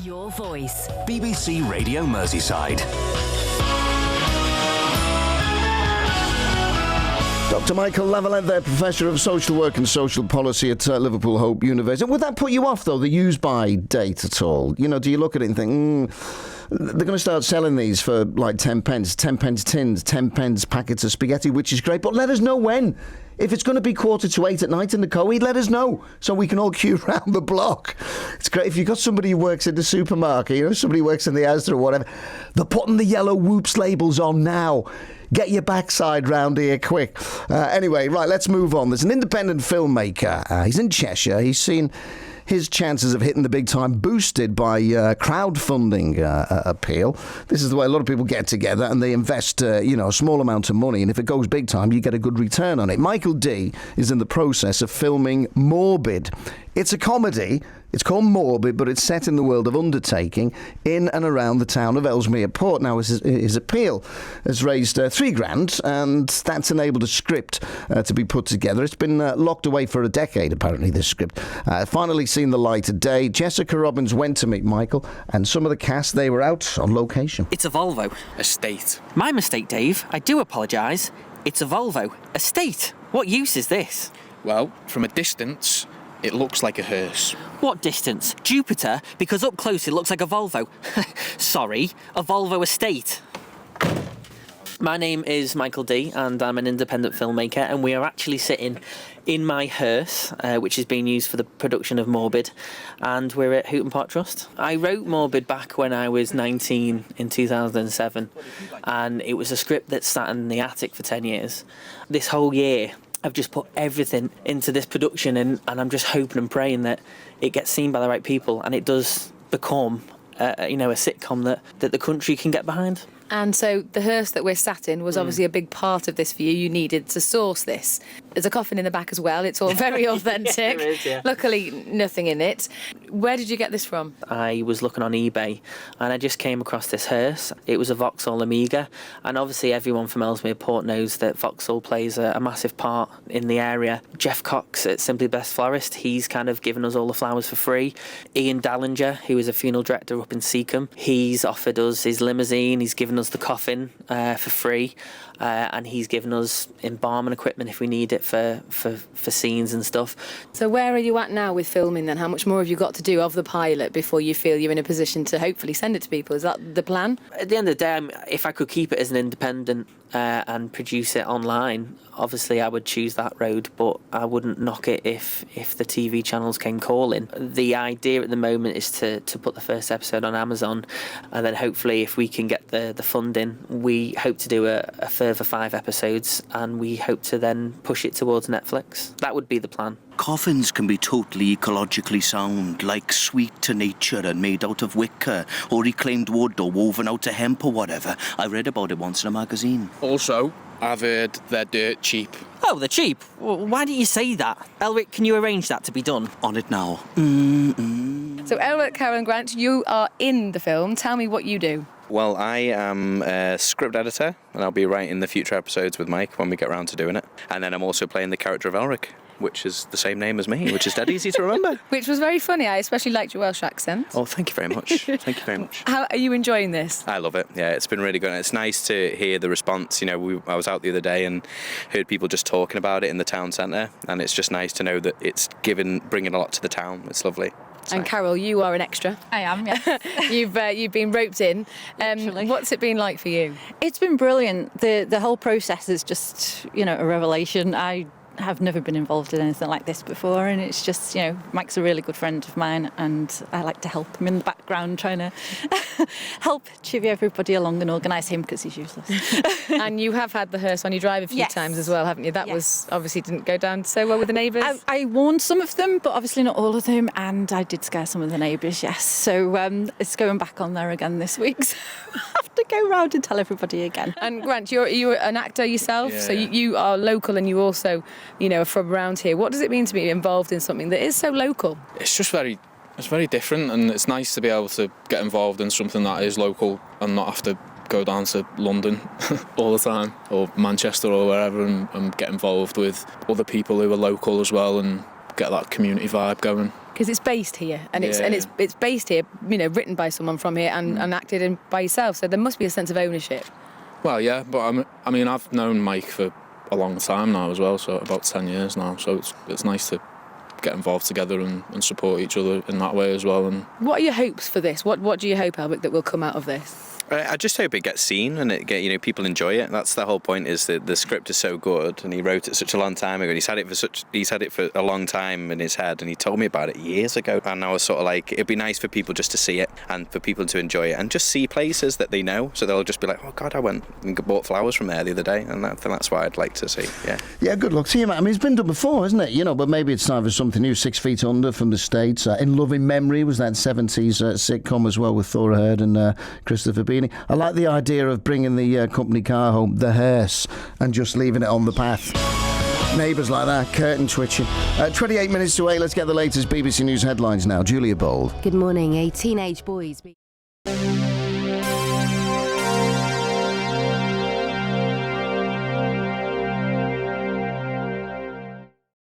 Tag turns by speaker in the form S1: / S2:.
S1: Your voice.
S2: BBC Radio Merseyside.
S3: Dr. Michael Lavalette there, Professor of Social Work and Social Policy at Liverpool Hope University. Would that put you off, though, the use-by date at all? You know, do you look at it and think, they're going to start selling these for like 10 pence tins, 10 pence packets of spaghetti, which is great, but let us know when. If it's going to be 7:45 at night in the Coed, let us know so we can all queue round the block. It's great if you've got somebody who works in the supermarket, you know, somebody who works in the Asda or whatever. They're putting the yellow Whoops labels on now. Get your backside round here quick. Anyway, right, let's move on. There's an independent filmmaker. He's in Cheshire. He's seen his chances of hitting the big time boosted by crowdfunding appeal. This is the way a lot of people get together and they invest, a small amount of money, and if it goes big time, you get a good return on it. Michael D is in the process of filming Morbid. It's a comedy. It's called Morbid, but it's set in the world of undertaking in and around the town of Ellesmere Port. Now, his appeal has raised $3,000, and that's enabled a script to be put together. It's been locked away for a decade, apparently, this script. Finally seen the light of day. Jessica Robbins went to meet Michael, and some of the cast, they were out on location.
S4: It's a Volvo.
S5: Estate.
S4: My mistake, Dave. I do apologise. It's a Volvo. Estate. What use is this?
S5: Well, from a distance, it looks like a hearse.
S4: What distance? Jupiter? Because up close it looks like a Volvo. Sorry, a Volvo estate. My name is Michael D and I'm an independent filmmaker, and we are actually sitting in my hearse, which is being used for the production of Morbid, and we're at Houghton Park Trust. I wrote Morbid back when I was 19 in 2007, and it was a script that sat in the attic for 10 years. This whole year I've just put everything into this production, and I'm just hoping and praying that it gets seen by the right people and it does become a sitcom that the country can get behind.
S6: And so the hearse that we're sat in was obviously a big part of this for you. You needed to source this. There's a coffin in the back as well. It's all very authentic.
S4: Yeah, there is, yeah.
S6: Luckily, nothing in it. Where did you get this from?
S4: I was looking on eBay and I just came across this hearse. It was a Vauxhall Amiga, and obviously everyone from Ellesmere Port knows that Vauxhall plays a massive part in the area. Jeff Cox at Simply Best Florist, he's kind of given us all the flowers for free. Ian Dallinger, who is a funeral director up in Sitcom, he's offered us his limousine, he's given us the coffin for free, and he's given us embalming equipment if we need it for scenes and stuff.
S6: So where are you at now with filming then? How much more have you got to do of the pilot before you feel you're in a position to hopefully send it to people? Is that the plan?
S4: At the end of the day, if I could keep it as an independent and produce it online, obviously I would choose that road, but I wouldn't knock it if the TV channels came calling. The idea at the moment is to put the first episode on Amazon, and then hopefully if we can get the funding, we hope to do a further 5 episodes, and we hope to then push it towards Netflix. That would be the plan.
S7: Coffins can be totally ecologically sound, like sweet to nature and made out of wicker or reclaimed wood or woven out of hemp or whatever. I read about it once in a magazine.
S5: Also, I've heard they're dirt cheap.
S4: Oh, they're cheap? Well, why didn't you say that? Elric, can you arrange that to be done?
S7: On it now.
S6: So Elric, Carol and Grant, you are in the film. Tell me what you do.
S8: Well, I am a script editor, and I'll be writing the future episodes with Mike when we get round to doing it. And then I'm also playing the character of Elric, which is the same name as me, which is dead easy to remember.
S6: Which was very funny. I especially liked your Welsh accent.
S8: Oh, thank you very much. Thank you very much.
S6: How are you enjoying this?
S8: I love it. Yeah, it's been really good. It's nice to hear the response. You know, I was out the other day and heard people just talking about it in the town centre, and it's just nice to know that it's bringing a lot to the town. It's lovely.
S6: And Carol, you are an extra.
S9: I am, yeah.
S6: You've been roped in. What's it been like for you?
S9: It's been brilliant. The whole process is just, a revelation. I have never been involved in anything like this before, and it's just, Mike's a really good friend of mine, and I like to help him in the background, trying to help chivvy everybody along and organise him because he's useless.
S6: And you have had the hearse on your drive a few times as well, haven't you? That was obviously didn't go down so well with the neighbours.
S9: I warned some of them, but obviously not all of them, and I did scare some of the neighbours, yes. So it's going back on there again this week, so I have to go round and tell everybody again.
S6: And Grant, you're an actor yourself, so you are local, and you also are from around here. What does it mean to be involved in something that is so local?
S5: It's just very different, and it's nice to be able to get involved in something that is local and not have to go down to London all the time, or Manchester or wherever, and get involved with other people who are local as well and get that community vibe going.
S6: Because it's based here, and it's based here, you know, written by someone from here and acted in by yourself. So there must be a sense of ownership.
S5: Well, yeah, but I mean, I've known Mike for a long time now as well, so about 10 years now. So it's nice to get involved together and support each other in that way as well. And
S6: what are your hopes for this? What do you hope, Albert, that will come out of this?
S8: I just hope it gets seen and people enjoy it. That's the whole point. Is that the script is so good, and he wrote it such a long time ago. And he's had it for a long time in his head, and he told me about it years ago. And I was sort of like, it'd be nice for people just to see it and for people to enjoy it and just see places that they know. So they'll just be like, oh God, I went and bought flowers from there the other day, and I think that's what I'd like to see. Yeah.
S3: Yeah, good luck to you, man. I mean, it's been done before, isn't it? You know, but maybe it's time for something new. 6 Feet Under from the States. In Loving Memory was that 70s sitcom as well with Thora Hird and Christopher Beanie. I like the idea of bringing the company car home, the hearse, and just leaving it on the path. Neighbours like that, curtain twitching. 28 minutes to 8, let's get the latest BBC News headlines now. Julia Bold.
S1: Good morning. A teenage boy's